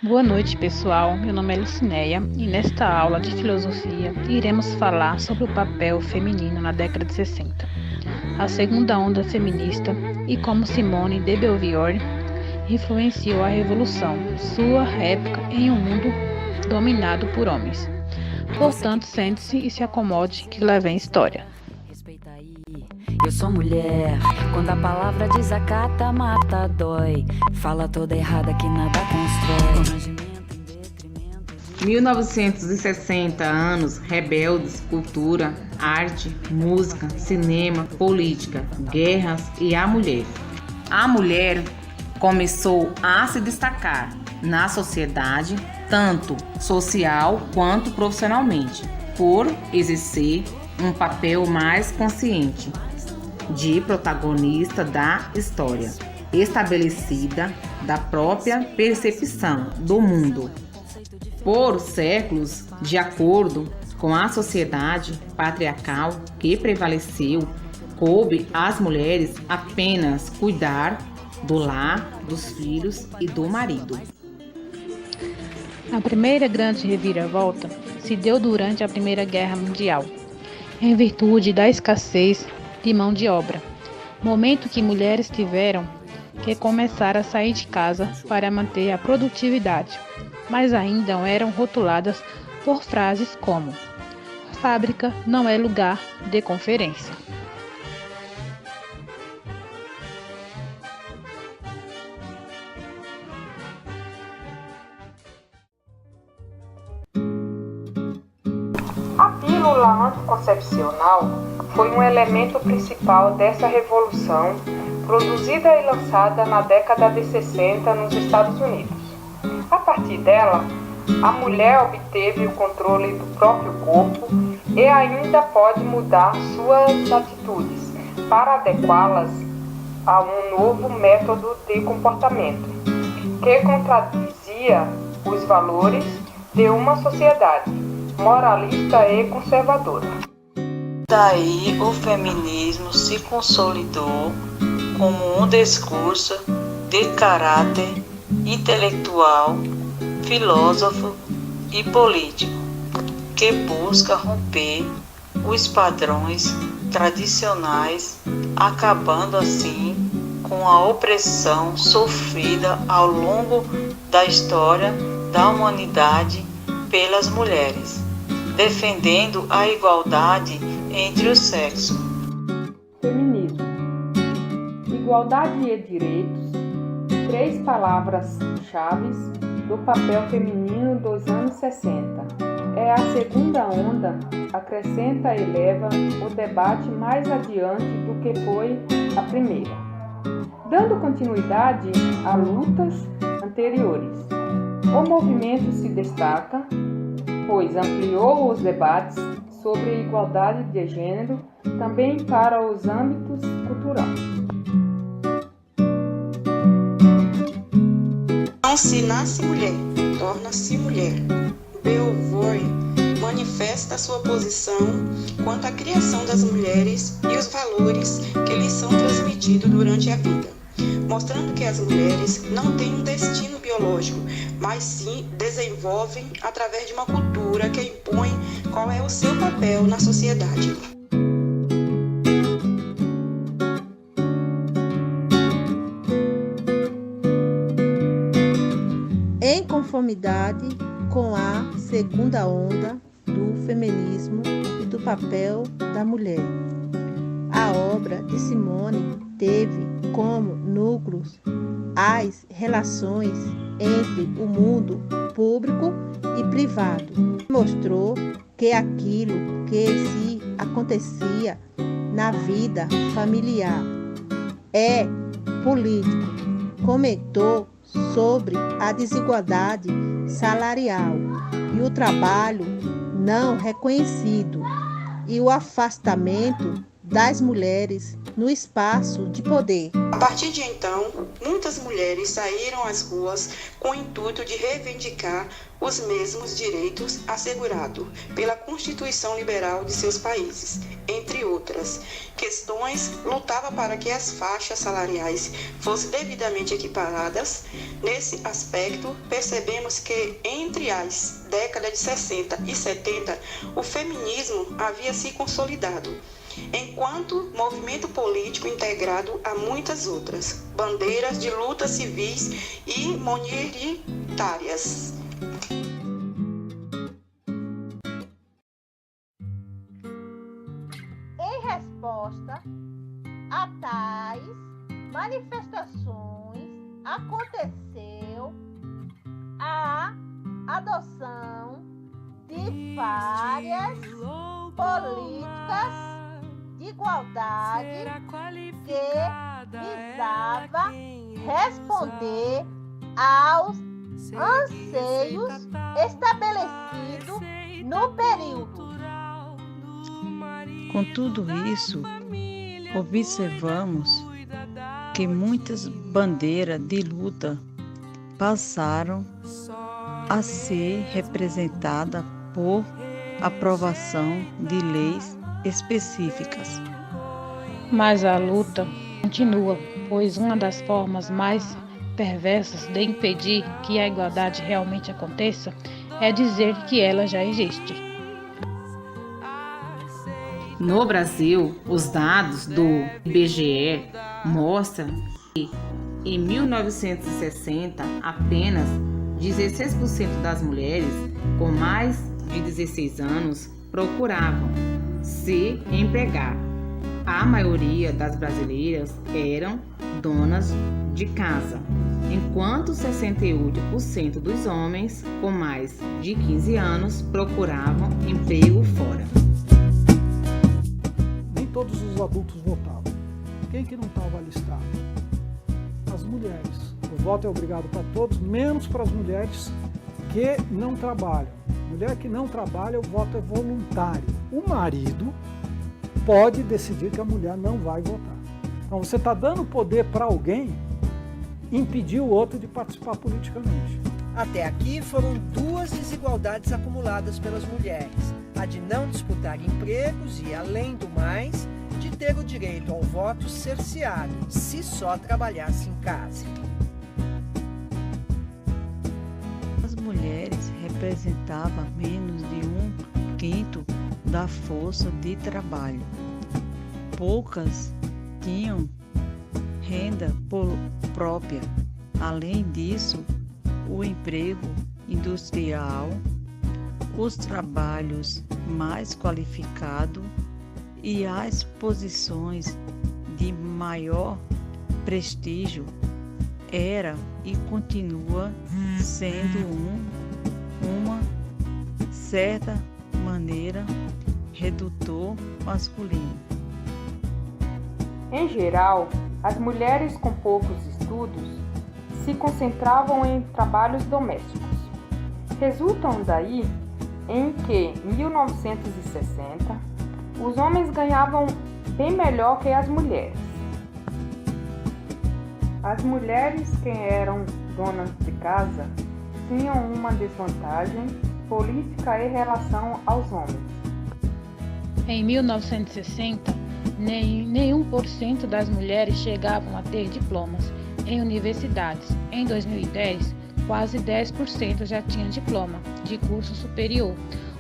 Boa noite, pessoal. Meu nome é Lucinéia e nesta aula de filosofia iremos falar sobre o papel feminino na década de 60, a segunda onda feminista e como Simone de Beauvoir influenciou a revolução, sua época em um mundo dominado por homens. Portanto, sente-se e se acomode que lá vem história. Respeita aí, eu sou mulher. Quando a palavra desacata, mata, dói. Fala toda errada que nada constrói. 1960 anos rebeldes, cultura, arte, música, cinema, política, guerras e a mulher. A mulher começou a se destacar na sociedade, tanto social quanto profissionalmente, por exercer um papel mais consciente de protagonista da história estabelecida, da própria percepção do mundo. Por séculos, de acordo com a sociedade patriarcal que prevaleceu, coube às mulheres apenas cuidar do lar, dos filhos e do marido. A primeira grande reviravolta se deu durante a Primeira Guerra Mundial, em virtude da escassez de mão de obra, momento que mulheres tiveram que começar a sair de casa para manter a produtividade, mas ainda eram rotuladas por frases como: fábrica não é lugar de conferência. A pílula anticoncepcional foi um elemento principal dessa revolução, produzida e lançada na década de 60 nos Estados Unidos. A partir dela, a mulher obteve o controle do próprio corpo e ainda pode mudar suas atitudes para adequá-las a um novo método de comportamento, que contradizia os valores de uma sociedade moralista e conservadora. Daí o feminismo se consolidou como um discurso de caráter intelectual, filósofo e político, que busca romper os padrões tradicionais, acabando assim com a opressão sofrida ao longo da história da humanidade pelas mulheres, defendendo a igualdade entre os sexos. Feminismo, igualdade e direitos, três palavras-chave do papel feminino dos anos 60. É a segunda onda, acrescenta e leva o debate mais adiante do que foi a primeira, dando continuidade a lutas anteriores. O movimento se destaca, pois ampliou os debates sobre igualdade de gênero também para os âmbitos culturais. Não se nasce mulher, torna-se mulher. Beauvoir manifesta sua posição quanto à criação das mulheres e os valores que lhes são transmitidos durante a vida, mostrando que as mulheres não têm um destino biológico, mas sim desenvolvem através de uma cultura que impõe qual é o seu papel na sociedade. Em conformidade com a segunda onda do feminismo e do papel da mulher, a obra de Simone teve como núcleos as relações entre o mundo público e privado. Mostrou que aquilo que se acontecia na vida familiar é político. Comentou sobre a desigualdade salarial e o trabalho não reconhecido e o afastamento das mulheres no espaço de poder. A partir de então, muitas mulheres saíram às ruas com o intuito de reivindicar os mesmos direitos assegurados pela Constituição Liberal de seus países, entre outras questões. Lutava para que as faixas salariais fossem devidamente equiparadas. Nesse aspecto, percebemos que entre as décadas de 60 e 70, o feminismo havia se consolidado enquanto movimento político integrado a muitas outras bandeiras de lutas civis e minoritárias. Em resposta a tais manifestações, aconteceu a adoção de várias políticas de igualdade que visava responder aos anseios estabelecidos no período. Com tudo isso, observamos que muitas bandeiras de luta passaram a ser representadas por aprovação de leis específicas. Mas a luta continua, pois uma das formas mais perversas de impedir que a igualdade realmente aconteça é dizer que ela já existe. No Brasil, os dados do IBGE mostram que em 1960 apenas 16% das mulheres com mais de 16 anos procuravam se empregar. A maioria das brasileiras eram donas de casa, enquanto 68% dos homens com mais de 15 anos procuravam emprego fora. Nem todos os adultos votavam. Quem que não estava alistado? As mulheres. O voto é obrigado para todos, menos para as mulheres que não trabalham. Mulher que não trabalha, o voto é voluntário. O marido pode decidir que a mulher não vai votar. Então você está dando poder para alguém impedir o outro de participar politicamente. Até aqui foram duas desigualdades acumuladas pelas mulheres. A de não disputar empregos e, além do mais, de ter o direito ao voto cerceado, se só trabalhasse em casa. As mulheres representavam menos de 1/5 da força de trabalho. Poucas tinham renda própria. Além disso, o emprego industrial, os trabalhos mais qualificados e as posições de maior prestígio era e continua sendo uma certa maneira redutor masculino. Em geral, as mulheres com poucos estudos se concentravam em trabalhos domésticos. Resultam daí em que, em 1960, os homens ganhavam bem melhor que as mulheres. As mulheres que eram donas de casa tinham uma desvantagem política em relação aos homens. Em 1960, nem 1% das mulheres chegavam a ter diplomas em universidades. Em 2010, quase 10% já tinham diploma de curso superior.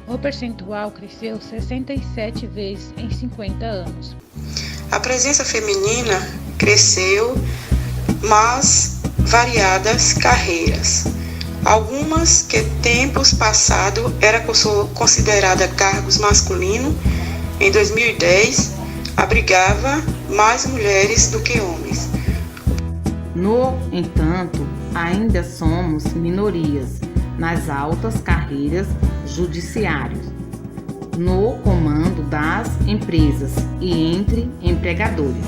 O percentual cresceu 67 vezes em 50 anos. A presença feminina cresceu, mas variadas carreiras. Algumas que tempos passados era considerada cargos masculinos, em 2010 abrigava mais mulheres do que homens. No entanto, ainda somos minorias nas altas carreiras judiciárias, no comando das empresas e entre empregadores.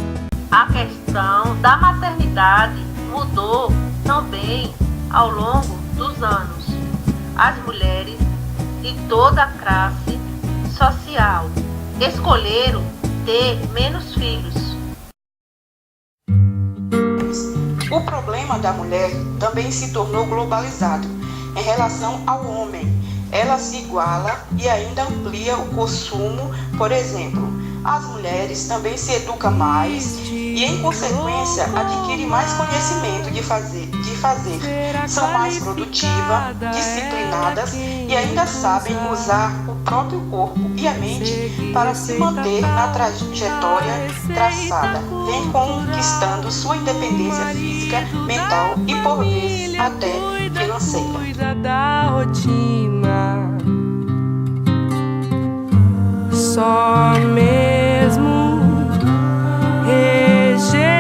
A questão da maternidade mudou também ao longo dos anos. As mulheres de toda a classe social escolheram ter menos filhos. O problema da mulher também se tornou globalizado em relação ao homem. Ela se iguala e ainda amplia o consumo. Por exemplo, as mulheres também se educam mais e, em consequência, adquirem mais conhecimento de fazer. São mais produtivas, disciplinadas e ainda sabem usar o próprio corpo e a mente para se manter na trajetória traçada. Vem conquistando sua independência física, mental e, por vezes, até financeira. Só mesmo rejeita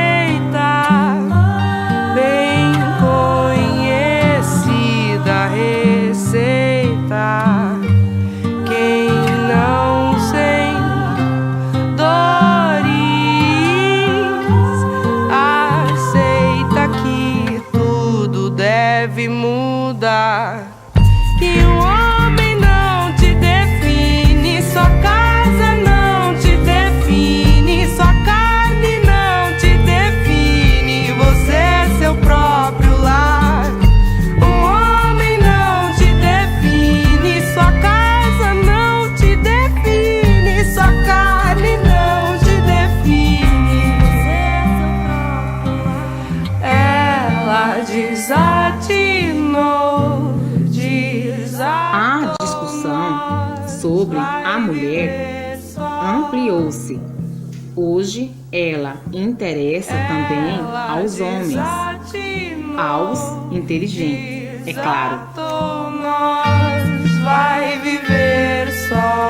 bem conhecida receita. Quem não sem dores aceita que tudo deve mudar. Que o homem não te define, sua casa não te define, sua carne não te define, você é seu próprio lar. O homem não te define, sua casa não te define, sua carne não te define, você é seu próprio lar. Ela desatinou. A discussão sobre a mulher ampliou-se. Hoje ela interessa também aos homens, aos inteligentes, é claro. Nós vai viver só.